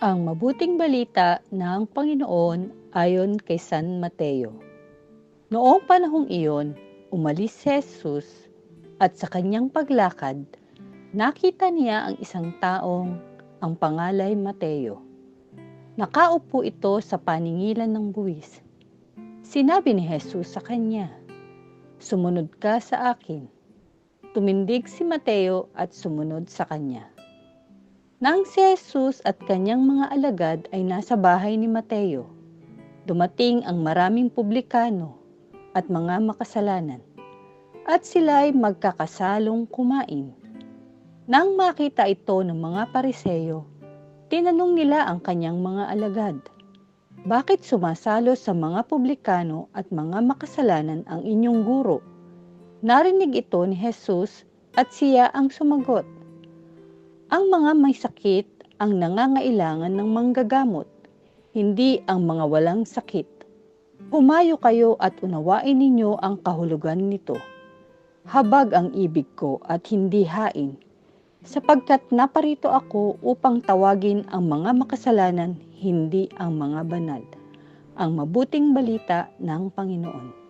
Ang mabuting balita ng Panginoon ayon kay San Mateo. Noong panahong iyon, umalis si Jesus at sa kanyang paglakad, nakita niya ang isang taong ang pangalay Mateo. Nakaupo ito sa paningilan ng buwis. Sinabi ni Jesus sa kanya, "Sumunod ka sa akin." Tumindig si Mateo at sumunod sa kanya. Nang si Jesus at kanyang mga alagad ay nasa bahay ni Mateo, dumating ang maraming publikano at mga makasalanan, at sila'y magkakasalong kumain. Nang makita ito ng mga Pariseo, tinanong nila ang kanyang mga alagad, "Bakit sumasalo sa mga publikano at mga makasalanan ang inyong guro?" Narinig ito ni Jesus at siya ang sumagot, "Ang mga may sakit ang nangangailangan ng manggagamot, hindi ang mga walang sakit. Humayo kayo at unawain ninyo ang kahulugan nito. Habag ang ibig ko at hindi hain, sapagkat naparito ako upang tawagin ang mga makasalanan, hindi ang mga banal." Ang mabuting balita ng Panginoon.